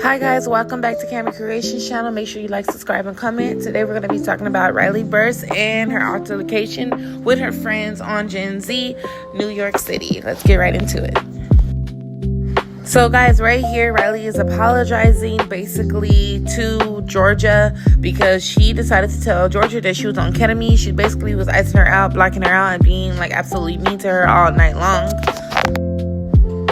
Hi guys, welcome back to Cammy Creations channel. Make sure you like, subscribe, and comment. Today we're going to be talking about Riley Burruss and her altercation with her friends on Gen Z, New York City. Let's get right into it. So guys, right here, Riley is apologizing basically to Georgia because she decided to tell Georgia that she was on ketamine. She basically was icing her out, blocking her out, and being like absolutely mean to her all night long.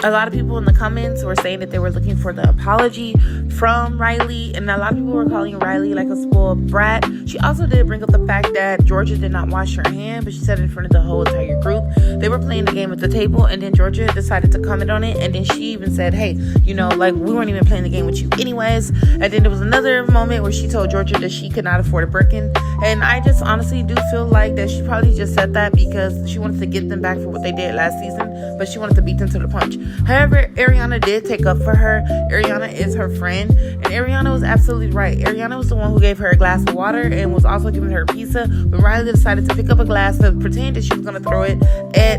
A lot of people in the comments were saying that they were looking for the apology from Riley, and a lot of people were calling Riley like a spoiled brat. She also did bring up the fact that Georgia did not wash her hand, but she said it in front of the whole entire group. They were playing the game at the table, and then Georgia decided to comment on it, and then she even said, hey, you know, like, we weren't even playing the game with you anyways. And then there was another moment where she told Georgia that she could not afford a Birkin, and I just honestly do feel like that she probably just said that because she wanted to get them back for what they did last season, but she wanted to beat them to the punch. However, Ariana did take up for her. Ariana is her friend, and Ariana was absolutely right. Ariana was the one who gave her a glass of water and was also giving her a pizza, but Riley decided to pick up a glass to pretend that she was going to throw it at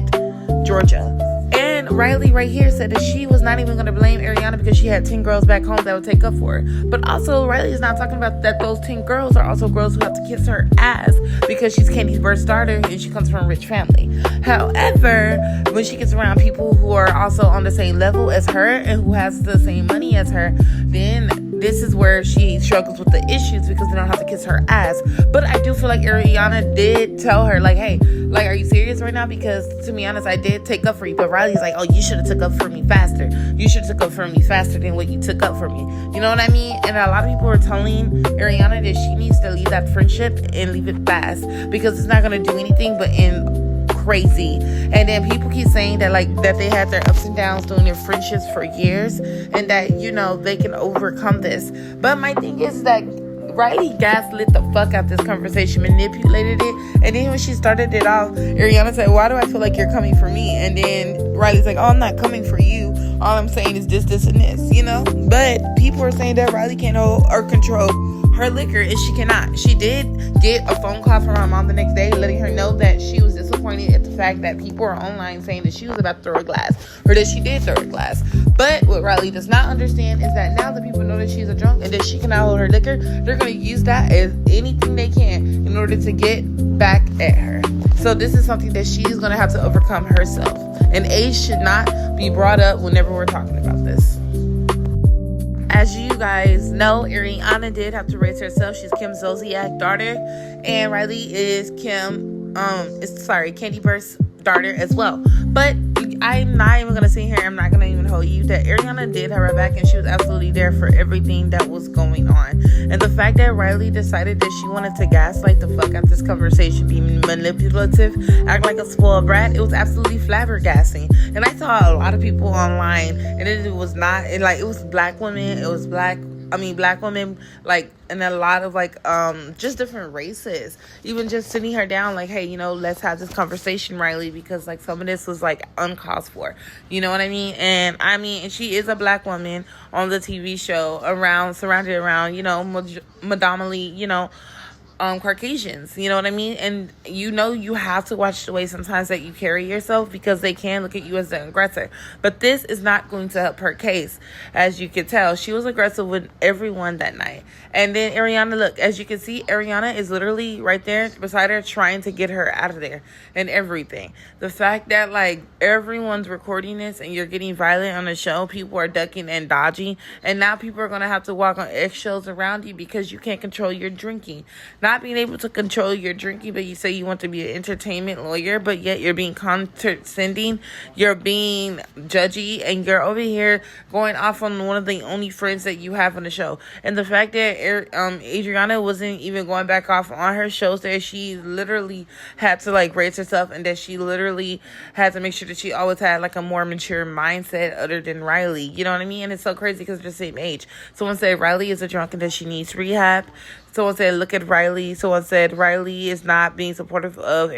Georgia. And Riley right here said that she was not even going to blame Ariana because she had 10 girls back home that would take up for her. But also, Riley is not talking about that those 10 girls are also girls who have to kiss her ass because she's Candy's birth daughter and she comes from a rich family. However, when she gets around people who are also on the same level as her and who has the same money as her, then this is where she struggles with the issues because they don't have to kiss her ass. But I do feel like Ariana did tell her, like, hey, like, are you serious right now? Because to be honest, I did take up for you. But Riley's like, oh, you should have took up for me faster. You should have took up for me faster than what you took up for me. You know what I mean? And a lot of people are telling Ariana that she needs to leave that friendship and leave it fast because it's not going to do anything but end crazy. And then people keep saying that, like, that they had their ups and downs doing their friendships for years and that, you know, they can overcome this. But my thing is that Riley gaslit the fuck out this conversation, manipulated it, and then when she started it off, Ariana said, why do I feel like you're coming for me? And then Riley's like, oh, I'm not coming for you. All I'm saying is this, and this, you know? But people are saying that Riley can't hold or control her liquor, and she cannot. She did get a phone call from her mom the next day letting her know that she was disappointed at the fact that people are online saying that she was about to throw a glass, or that she did throw a glass. But what Riley does not understand is that now that people know that she's a drunk and that she cannot hold her liquor, they're going to use that as anything they can in order to get back at her. So this is something that she's going to have to overcome herself. And age should not be brought up whenever we're talking about this. As you guys know, Ariana did have to raise herself. She's Kim Zolciak's daughter, and Riley is Candy Burruss' daughter as well. But I'm not even gonna sit here. I'm not gonna even hold you that Ariana did have her back, and she was absolutely there for everything that was going on. And the fact that Riley decided that she wanted to gaslight the fuck out this conversation, be manipulative, act like a spoiled brat, it was absolutely flabbergasting. And I saw a lot of people online, and it was not, and like, it was black women, it was black women, like, and a lot of, like, just different races, even just sitting her down, like, hey, you know, let's have this conversation, Riley, because, like, some of this was, like, uncalled for, you know what I mean? And she is a black woman on the TV show, surrounded around, you know, predominantly, you know, Caucasians, you know what I mean? And you know, you have to watch the way sometimes that you carry yourself because they can look at you as the aggressor. But this is not going to help her case. As you can tell, she was aggressive with everyone that night. And then Ariana, look, as you can see, Ariana is literally right there beside her trying to get her out of there and everything. The fact that, like, everyone's recording this and you're getting violent on the show, people are ducking and dodging, and now people are going to have to walk on eggshells around you because you can't control your drinking. Not being able to control your drinking, but you say you want to be an entertainment lawyer, but yet you're being condescending, you're being judgy, and you're over here going off on one of the only friends that you have on the show. And the fact that Adriana wasn't even going back off on her shows that she literally had to, like, raise herself, and that she literally had to make sure that she always had, like, a more mature mindset other than Riley. You know what I mean? And it's so crazy because they're the same age. Someone said Riley is a drunk and that she needs rehab. Someone said, look at Riley. Someone said Riley is not being supportive of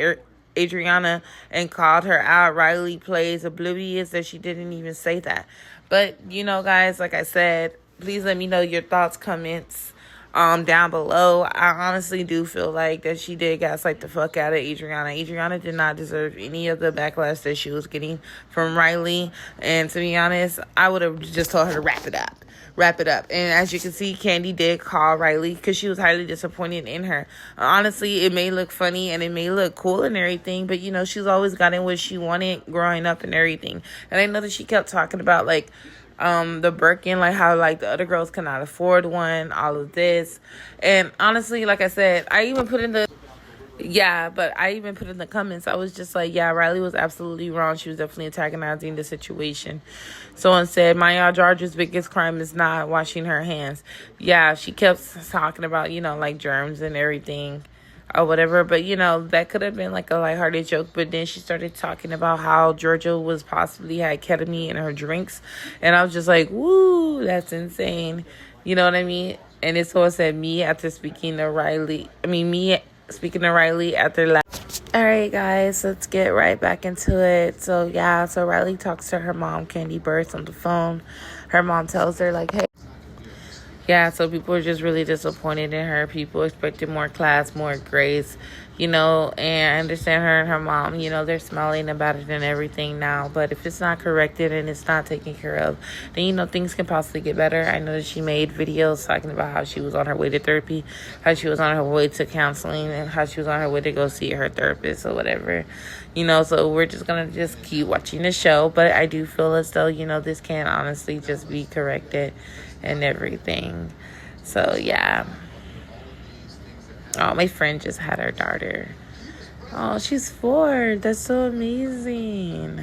Adriana and called her out. Riley plays oblivious that she didn't even say that. But, you know, guys, like I said, please let me know your thoughts, comments, down below. I honestly do feel like that she did gaslight the fuck out of Adriana. Adriana did not deserve any of the backlash that she was getting from Riley. And to be honest, I would have just told her to wrap it up. And as you can see, Candy did call Riley because she was highly disappointed in her. Honestly, it may look funny and it may look cool and everything, but, you know, she's always gotten what she wanted growing up and everything. And I know that she kept talking about, like, the Birkin, like how, like, the other girls cannot afford one, all of this. And honestly, like I said, I even put in the comments, I was just like, yeah, Riley was absolutely wrong. She was definitely antagonizing the situation. Someone said, Maya George's biggest crime is not washing her hands. Yeah, she kept talking about, you know, like germs and everything or whatever. But, you know, that could have been like a lighthearted joke. But then she started talking about how Georgia was possibly had ketamine in her drinks. And I was just like, woo, that's insane. You know what I mean? And it's someone said, me speaking to Riley after last. All right, guys, let's get right back into it. So Riley talks to her mom, Candy Burruss, on the phone. Her mom tells her, like, hey. Yeah, so people are just really disappointed in her. People expected more class, more grace, you know, and I understand her and her mom, you know, they're smiling about it and everything now. But if it's not corrected and it's not taken care of, then, you know, things can possibly get better. I know that she made videos talking about how she was on her way to therapy, how she was on her way to counseling, and how she was on her way to go see her therapist or whatever. You know, so we're just going to just keep watching the show. But I do feel as though, you know, this can honestly just be corrected and everything. So, yeah. Oh, my friend just had her daughter. Oh, she's 4. That's so amazing.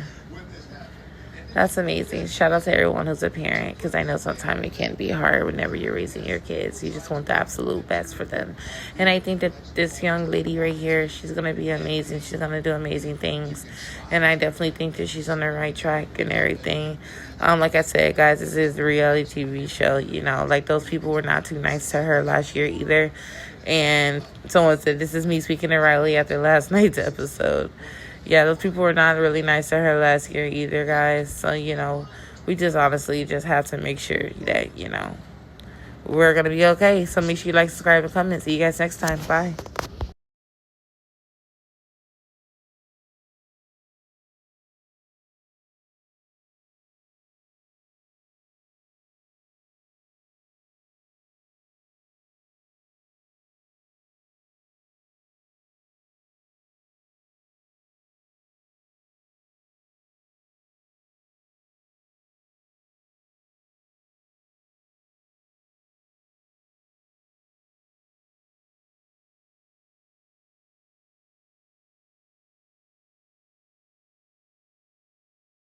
That's amazing. Shout out to everyone who's a parent, because I know sometimes it can be hard whenever you're raising your kids. You just want the absolute best for them. And I think that this young lady right here, she's going to be amazing. She's going to do amazing things. And I definitely think that she's on the right track and everything. Like I said, guys, this is a reality TV show. You know, like, those people were not too nice to her last year either. And someone said, this is me speaking to Riley after last night's episode. Yeah, those people were not really nice to her last year either, guys. So, you know, we just honestly just have to make sure that, you know, we're going to be okay. So make sure you like, subscribe, and comment. See you guys next time. Bye.